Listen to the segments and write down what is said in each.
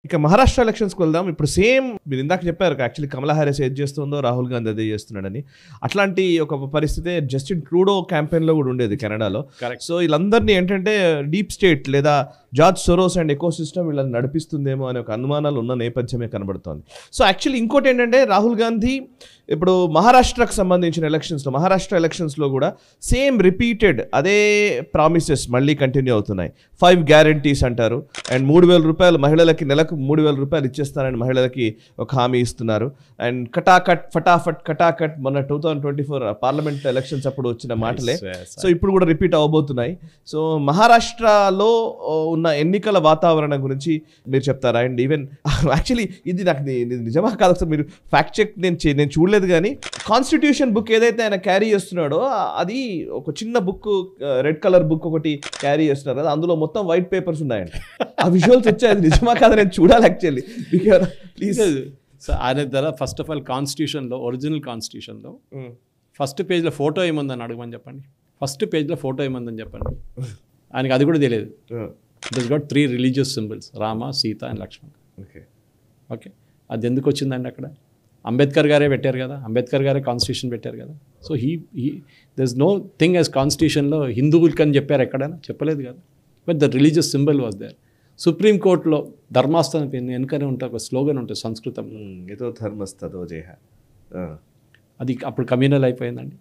ఇక మహారాష్ట్ర ఎలక్షన్స్కి వెళ్దాం. ఇప్పుడు సేమ్ మీరు ఇందాక చెప్పారు యాక్చువల్లీ కమలా హారిస్ ఏది చేస్తుందో రాహుల్ గాంధీ అదే చేస్తున్నాడని. అట్లాంటి ఒక పరిస్థితి జస్టిన్ ట్రూడో క్యాంపెయిన్లో కూడా ఉండేది కెనడాలో. సో వీళ్ళందరినీ ఏంటంటే డీప్ స్టేట్ లేదా George Soros and eco system వీళ్ళని నడిపిస్తుందేమో అనే ఒక అనుమానాలు ఉన్న నేపథ్యమే కనబడుతోంది. సో యాక్చువల్లీ ఇంకోటి ఏంటంటే రాహుల్ గాంధీ ఇప్పుడు మహారాష్ట్రకు సంబంధించిన మహారాష్ట్ర ఎలక్షన్స్లో కూడా సేమ్ రిపీటెడ్ అదే ప్రామిసెస్ మళ్ళీ కంటిన్యూ అవుతున్నాయి. 5 గ్యారంటీస్ అంటారు అండ్ 3,000 రూపాయలు మహిళలకి నెలకు 3,000 రూపాయలు ఇచ్చేస్తారని మహిళలకి ఒక హామీ ఇస్తున్నారు. అండ్ కటాకట్ కటాకట్ మొన్న 2024 పార్లమెంట్ ఎలక్షన్స్ అప్పుడు వచ్చిన మాటలే సో ఇప్పుడు కూడా రిపీట్ అవ్వబోతున్నాయి. సో మహారాష్ట్రలో ఉన్న ఎన్నికల వాతావరణం గురించి మీరు చెప్తారా? అండ్ ఈవెన్ యాక్చువల్లీ ఇది నాకు నిజమా కాదు సార్, మీరు ఫ్యాక్ట్ చెక్ నేను చూడలేదు కానీ కాన్స్టిట్యూషన్ బుక్ ఏదైతే ఆయన క్యారీ చేస్తున్నాడో అది ఒక చిన్న బుక్, రెడ్ కలర్ బుక్ ఒకటి క్యారీ చేస్తున్నారు కదా, అందులో మొత్తం వైట్ పేపర్స్ ఉన్నాయండి. ఆ విజువల్స్ వచ్చాయి, అది నిజమా కాదు నేను చూడాలి యాక్చువల్లీ. ప్లీజ్ ఆయన ధర ఫస్ట్ ఆఫ్ ఆల్ కాన్స్టిట్యూషన్లో ఒరిజినల్ కాన్స్టిట్యూషన్లో ఫస్ట్ పేజ్లో ఫోటో ఏముందని అడగమని చెప్పండి. ఫస్ట్ పేజ్లో ఫోటో ఏముందని చెప్పండి. ఆయనకి అది కూడా తెలియదు. It has got 3 religious symbols, Rama, Sita and Lakshman. Okay, అది ఎందుకు వచ్చిందండి అక్కడ? అంబేద్కర్ గారే పెట్టారు కదా, అంబేద్కర్ గారే కాన్స్టిట్యూషన్ పెట్టారు కదా. So there is nothing as కాన్స్టిట్యూషన్లో హిందువులకి అని చెప్పారు ఎక్కడైనా? చెప్పలేదు కదా. But the religious symbol was there. సుప్రీంకోర్టులో ధర్మాస్థానం వెనుకనే ఉంటే ఒక స్లోగన్ ఉంటుంది సంస్కృతంలో, ఏదో ధర్మస్థదో జయ. అది అప్పుడు కమ్యూనల్ అయిపోయిందండి.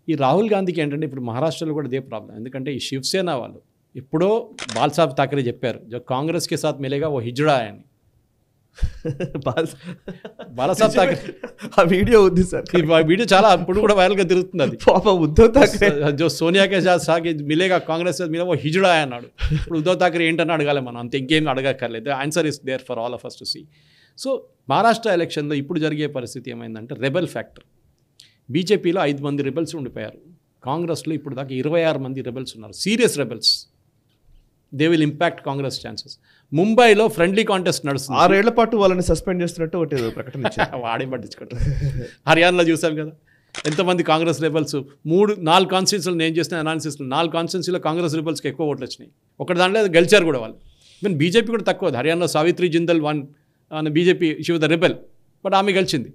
ఈ రాహుల్ గాంధీకి ఏంటంటే ఇప్పుడు మహారాష్ట్రలో కూడా ఇదే ప్రాబ్లం. ఎందుకంటే ఈ శివసేన వాళ్ళు ఎప్పుడో బాల్సాహెబ్ ఠాకరే చెప్పారు, కాంగ్రెస్కి సాత్ మిలేగా ఓ హిజ్డా అని. బాలాసాహెబ్ ఠాకరే ఆ వీడియో ఉంది సార్, ఆ వీడియో చాలా ఇప్పుడు కూడా వైరల్గా తిరుగుతుంది. అది ఉద్ధవ్ ఠాకరే జో సోనియాకే సాత్ మిలేగా కాంగ్రెస్ మిలేగా ఓ హిజ్డా అన్నాడు. ఇప్పుడు ఉద్ధవ్ ఠాకరే ఏంటని అడగాలి మనం, అంత ఇంకేం అడగక్కర్లేదు. Answer is there for all of us to see. So Maharashtra ఎలక్షన్లో ఇప్పుడు జరిగే పరిస్థితి ఏమైందంటే రెబెల్ ఫ్యాక్టర్. బీజేపీలో 5 మంది రెబెల్స్ ఉండిపోయారు. కాంగ్రెస్లో ఇప్పుడు దాకా 26 మంది రెబెల్స్ ఉన్నారు, serious rebels. They will impact Congress chances. ముంబైలో ఫ్రెండ్లీ కాంటెస్ట్ నడుస్తుంది. 6 ఏళ్ల పాటు వాళ్ళని సస్పెండ్ చేస్తున్నట్టు ఒకటి ప్రకటన ఇచ్చారు. వాడే పట్టించుకుంటారు. హర్యానాలో చూసాం కదా ఎంతమంది కాంగ్రెస్ రెబెల్స్. 4 కాన్స్టిట్యూన్సీలు నేను చేసిన అనాలిసిస్లో 4 కాన్స్టిట్యూన్సీలో కాంగ్రెస్ రెబెల్స్కి ఎక్కువ ఓట్లు వచ్చినాయి. ఒకటి దాంట్లో గెలిచారు కూడా వాళ్ళు. ఈవెన్ బీజేపీ కూడా తక్కువ. హర్యానాలో Savitri Jindal BJP she was the rebel, but ఆమె గెలిచింది.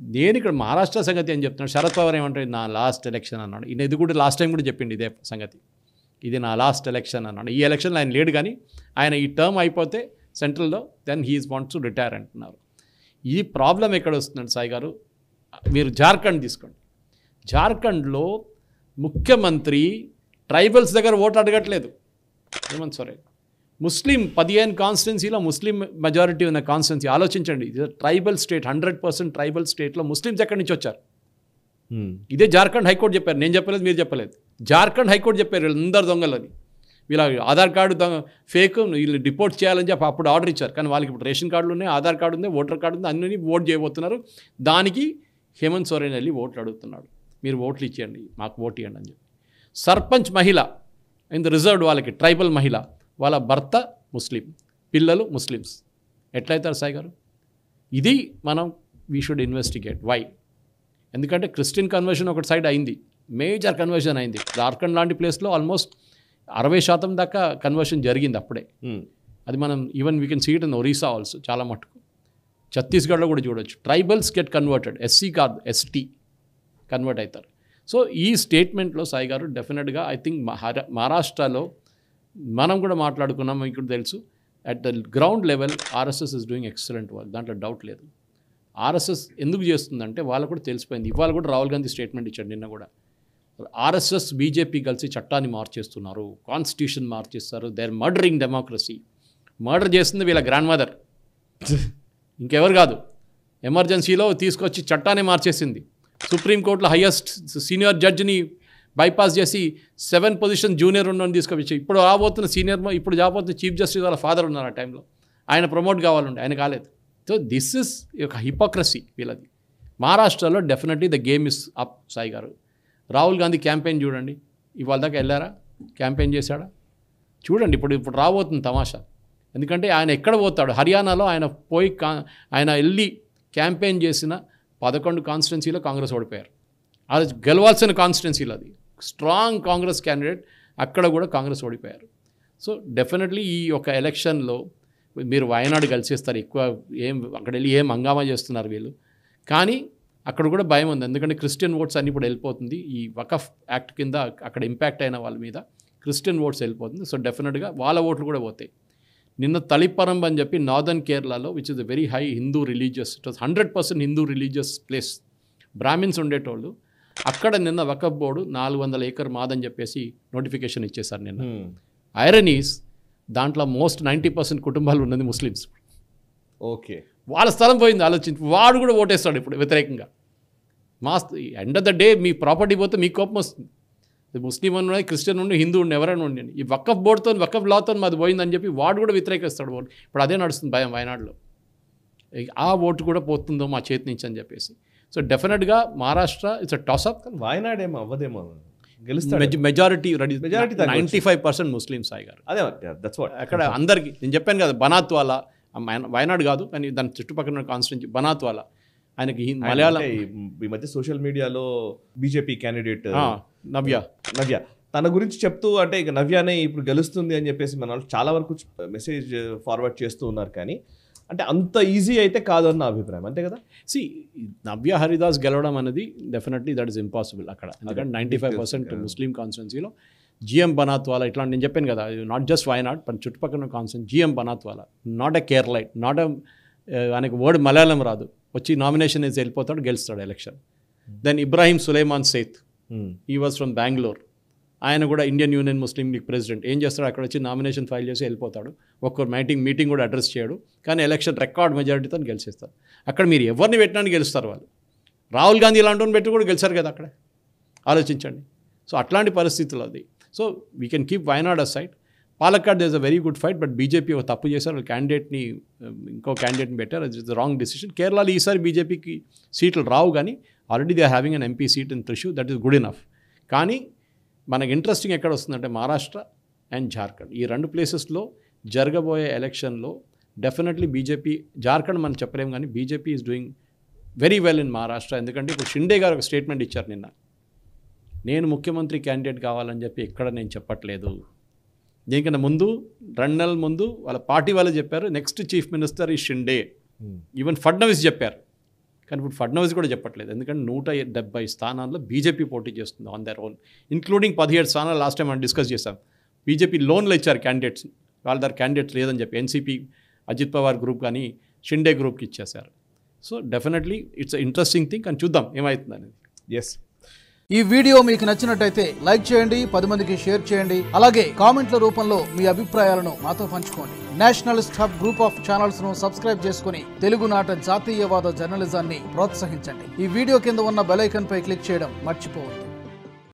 నేను ఇక్కడ మహారాష్ట్ర సంగతి అని చెప్తున్నాడు. శరద్ పవార్ ఏమంటాడు, నా లాస్ట్ ఎలక్షన్ అన్నాడు. ఈయన ఇది కూడా లాస్ట్ టైం కూడా చెప్పిండు ఇదే సంగతి, ఇది నా లాస్ట్ ఎలక్షన్ అన్నాడు. ఈ ఎలక్షన్లో ఆయన లేడు, కానీ ఆయన ఈ టర్మ్ అయిపోతే సెంట్రల్లో then he's wants to retire అంటున్నారు. ఈ ప్రాబ్లం ఎక్కడ వస్తున్నాడు సాయి గారు? మీరు జార్ఖండ్ తీసుకోండి. జార్ఖండ్లో ముఖ్యమంత్రి ట్రైబల్స్ దగ్గర ఓటు అడగట్లేదు. హేమంత్ సోరెన్ ముస్లిం 15 కాన్స్టిట్యున్సీలో ముస్లిం మెజారిటీ ఉన్న కాన్స్టిట్యున్సీ. ఆలోచించండి, ఇది ట్రైబల్ స్టేట్, 100% ట్రైబల్ స్టేట్లో ముస్లిమ్స్ ఎక్కడి నుంచి వచ్చారు? ఇదే జార్ఖండ్ హైకోర్టు చెప్పారు, నేను చెప్పలేదు, మీరు చెప్పలేదు. జార్ఖండ్ హైకోర్టు చెప్పారు వీళ్ళందరు దొంగలని, వీళ్ళ ఆధార్ కార్డు ఫేక్, వీళ్ళు డిపోర్ట్ చేయాలని చెప్పి అప్పుడు ఆర్డర్ ఇచ్చారు. కానీ వాళ్ళకి ఇప్పుడు రేషన్ కార్డులు ఉన్నాయి, ఆధార్ కార్డు ఉంది, ఓటర్ కార్డు ఉంది, అన్నీ ఓట్ చేయబోతున్నారు. దానికి హేమంత్ సోరెన్ వెళ్ళి ఓట్లు అడుగుతున్నాడు, మీరు ఓట్లు ఇచ్చేయండి, మాకు ఓటు ఇవ్వండి అని చెప్పి. సర్పంచ్ మహిళ ఇన్ ద రిజర్వ్డ్, వాళ్ళకి ట్రైబల్ మహిళ, వాళ్ళ భర్త ముస్లిం, పిల్లలు ముస్లిమ్స్. ఎట్లయితారు సాయి గారు? ఇది మనం వీ షుడ్ ఇన్వెస్టిగేట్ వై. ఎందుకంటే క్రిస్టియన్ కన్వర్షన్ ఒకటి సైడ్ అయింది, మేజర్ కన్వర్షన్ అయింది. జార్ఖండ్ లాంటి ప్లేస్లో ఆల్మోస్ట్ 60% దాకా కన్వర్షన్ జరిగింది అప్పుడే. అది మనం even we can see it in Orissa also, చాలా మటుకు. ఛత్తీస్గఢ్లో కూడా చూడొచ్చు. ట్రైబల్స్ గెట్ కన్వర్టెడ్, ఎస్సీ కాదు ఎస్టీ కన్వర్ట్ అవుతారు. సో ఈ స్టేట్మెంట్లో సాయి గారు డెఫినెట్గా ఐ థింక్ మహారాష్ట్రలో మనం కూడా మాట్లాడుకున్నాం, మీకు కూడా తెలుసు. At the ground level RSS is doing excellent work, దాంట్లో డౌట్ లేదు. ఆర్ఎస్ఎస్ ఎందుకు చేస్తుందంటే వాళ్ళకు కూడా తెలిసిపోయింది. ఇవాళ కూడా రాహుల్ గాంధీ స్టేట్మెంట్ ఇచ్చాడు నిన్న కూడా. ఆర్ఎస్ఎస్ బీజేపీ కలిసి చట్టాన్ని మార్చేస్తున్నారు, కాన్స్టిట్యూషన్ మార్చేస్తారు, they are murdering democracy. Murder చేస్తుంది వీళ్ళ గ్రాండ్ మదర్, ఇంకెవరు కాదు. ఎమర్జెన్సీలో తీసుకొచ్చి చట్టాన్ని మార్చేసింది. సుప్రీంకోర్టులో హయ్యెస్ట్ సీనియర్ జడ్జిని బైపాస్ చేసి 7 పొజిషన్ జూనియర్ ఉన్నని తీసుకొచ్చి ఇప్పుడు రాబోతున్న సీనియర్, ఇప్పుడు రాబోతున్న చీఫ్ జస్టిస్ వాళ్ళ ఫాదర్ ఉన్నారు ఆ టైంలో. ఆయన ప్రమోట్ కావాలండి, ఆయన కాలేదు. సో దిస్ ఇస్ ఒక హిపోక్రసీ వీళ్ళది. మహారాష్ట్రలో definitely the game is up Sai గారు. రాహుల్ గాంధీ క్యాంపెయిన్ చూడండి, ఇవాళ దాకా వెళ్ళారా, క్యాంపెయిన్ చేశాడా? చూడండి ఇప్పుడు రాబోతుంది తమాషా. ఎందుకంటే ఆయన ఎక్కడ పోతాడు? హర్యానాలో ఆయన వెళ్ళి క్యాంపెయిన్ చేసిన 11 కాన్స్టిట్యున్సీలో కాంగ్రెస్ ఓడిపోయారు. అది గెలవాల్సిన కాన్స్టిట్యున్సీలో, అది స్ట్రాంగ్ కాంగ్రెస్ క్యాండిడేట్, అక్కడ కూడా కాంగ్రెస్ ఓడిపోయారు. సో డెఫినెట్లీ ఈ యొక్క ఎలక్షన్లో మీరు వయనాడు కలిసేస్తారు ఎక్కువ అక్కడ వెళ్ళి ఏం హంగామా చేస్తున్నారు వీళ్ళు. కానీ అక్కడ కూడా భయం ఉంది, ఎందుకంటే క్రిస్టియన్ ఓట్స్ అన్ని ఇప్పుడు వెళ్ళిపోతుంది. ఈ వకఫ్ యాక్ట్ కింద అక్కడ ఇంపాక్ట్ అయిన వాళ్ళ మీద క్రిస్టియన్ ఓట్స్ వెళ్ళిపోతుంది. సో డెఫినెట్గా వాళ్ళ ఓట్లు కూడా పోతాయి. నిన్న తలిపరంబ్ అని చెప్పి నార్దర్న్ కేరళలో which is a very high Hindu religious, it was 100% Hindu religious place, Brahmins ఉండేటోళ్ళు. అక్కడ నిన్న వకఫ్ బోర్డు 400 ఏకర్ మాదని చెప్పేసి నోటిఫికేషన్ ఇచ్చేసారు నిన్న. ఐరనీస్ దాంట్లో మోస్ట్ 90% కుటుంబాలు ఉన్నది ముస్లిమ్స్. ఓకే, వాళ్ళ స్థలం పోయింది. ఆలోచించి వాడు కూడా ఓటేస్తాడు ఇప్పుడు వ్యతిరేకంగా. End of the day me property పోతే మీకు కోపం వస్తుంది. ముస్లిం ఉన్నాయి, క్రిస్టియన్ ఉండి, హిందూ ఉండి, ఎవరైనా ఉండండి, ఈ వకఫ్ బోర్డుతో వకఫ్ లాతో మాది పోయిందని చెప్పి వాడు కూడా వ్యతిరేకిస్తాడు ఓటు. ఇప్పుడు అదే నడుస్తుంది భయం వయనాడులో. ఆ ఓటు కూడా పోతుందో మా చేతి నుంచి అని చెప్పేసి. సో డెఫినెట్గా మహారాష్ట్ర ఇట్స్ అ టాస్అప్. వాయనాడ్ ఏమో అవ్వదేమో, గెలుస్తాడు. మెజారిటీ 95% ముస్లిం సాయి గారు. అదే దట్స్ వాట్ అక్కడ అందరికీ నేను చెప్పాను కదా, బనాత్వాలా వయనాడు కాదు కానీ దాని చుట్టుపక్కల కాన్స్టిట్యూన్సీ బనాత్వాలా. ఆయనకి మలయాళం. ఈ మధ్య సోషల్ మీడియాలో బీజేపీ క్యాండిడేట్ నవ్య తన గురించి చెప్తూ, అంటే ఇక నవ్యానే ఇప్పుడు గెలుస్తుంది అని చెప్పేసి మన వాళ్ళు చాలా వరకు మెసేజ్ ఫార్వర్డ్ చేస్తూ ఉన్నారు. కానీ అంటే అంత ఈజీ అయితే కాదు అన్న అభిప్రాయం, అంతే కదా. నవ్య హరిదాస్ గెలవడం అనేది డెఫినెట్లీ దట్ ఈస్ ఇంపాసిబుల్ అక్కడ. ఎందుకంటే 95% ముస్లిం కాన్స్టిట్యున్సీలో జిఎం బనాత్వాలా ఇట్లాంటి నేను చెప్పాను కదా, నాట్ జస్ట్ వయనాడ్ బట్ చుట్టుపక్కల constituency GM Banatwala, not a Keralite, not ఆయనకు వర్డ్ మలయాళం రాదు, వచ్చి నామినేషన్ వేసి వెళ్ళిపోతాడు, గెలుస్తాడు election. Then Ibrahim Sulaiman Sait, he was from Bengaluru, ఆయన కూడా ఇండియన్ యూనియన్ ముస్లిం లీగ్ ప్రెసిడెంట్. ఏం చేస్తాడు, అక్కడ వచ్చి నామినేషన్ ఫైల్ చేసి వెళ్ళిపోతాడు, ఒక్కొక్క మీటింగ్ కూడా అడ్రస్ చేయడు, కానీ ఎలక్షన్ రికార్డ్ మెజారిటీతో గెలిచేస్తారు. అక్కడ మీరు ఎవరిని పెట్టడానికి గెలుస్తారు వాళ్ళు. రాహుల్ గాంధీ ఇలాంటి పెట్టి కూడా గెలిచారు కదా అక్కడ, ఆలోచించండి. సో అట్లాంటి పరిస్థితులు అది. So we can keep Wayanad aside. Palakkad there is a very good fight, but BJP ఒక తప్పు చేశారు, క్యాండిడేట్ని ఇంకో క్యాండిడేట్ని పెట్టారు, అది ఇస్ రాంగ్ డెసిషన్. కేరళలో ఈసారి బీజేపీకి సీట్లు రావు, కానీ already they are having an MP seat in Thrissur, that is good enough. కానీ మనకి ఇంట్రెస్టింగ్ ఎక్కడ వస్తుందంటే మహారాష్ట్ర అండ్ జార్ఖండ్, ఈ రెండు ప్లేసెస్లో జరగబోయే ఎలక్షన్లో డెఫినెట్లీ బీజేపీ, జార్ఖండ్ మనం చెప్పలేము కానీ BJP is doing very well in Maharashtra. ఎందుకంటే ఇప్పుడు షిండే గారు ఒక స్టేట్మెంట్ ఇచ్చారు నిన్న, నేను ముఖ్యమంత్రి క్యాండిడేట్ కావాలని చెప్పి ఎక్కడ నేను చెప్పట్లేదు. దీనికన్నా ముందు 2 నెలల ముందు వాళ్ళ పార్టీ వాళ్ళు చెప్పారు నెక్స్ట్ చీఫ్ మినిస్టర్ ఈ షిండే, ఈవెన్ ఫడ్నవీస్ చెప్పారు. కానీ ఇప్పుడు ఫడ్నవీస్ కూడా చెప్పట్లేదు, ఎందుకంటే 170 స్థానాల్లో బీజేపీ పోటీ చేస్తుంది ఆన్ దర్ ఓన్, ఇంక్లూడింగ్ 17 స్థానాలు లాస్ట్ టైం మనం డిస్కస్ చేశాం. బీజేపీ లోన్లు ఇచ్చారు క్యాండిడేట్స్, వాళ్ళ దగ్గర క్యాండిడేట్స్ లేదని చెప్పి ఎన్సీపీ అజిత్ పవార్ గ్రూప్ కానీ షిండే గ్రూప్కి ఇచ్చేశారు. So definitely it's interesting thing, కానీ చూద్దాం ఏమవుతుంది అనేది. ఎస్, ఈ వీడియో మీకు నచ్చినట్టయితే లైక్ చేయండి, 10 మందికి షేర్ చేయండి, అలాగే కామెంట్ల రూపంలో మీ అభిప్రాయాలను మాతో పంచుకోండి. Nationalist hub group of channels ను సబ్స్క్రైబ్ చేసుకుని తెలుగునాట జాతీయవాద జర్నలిజాన్ని ప్రోత్సహించండి. ఈ వీడియో కింద ఉన్న బెల్ ఐకాన్ పై క్లిక్ చేయడం మర్చిపోవద్దు.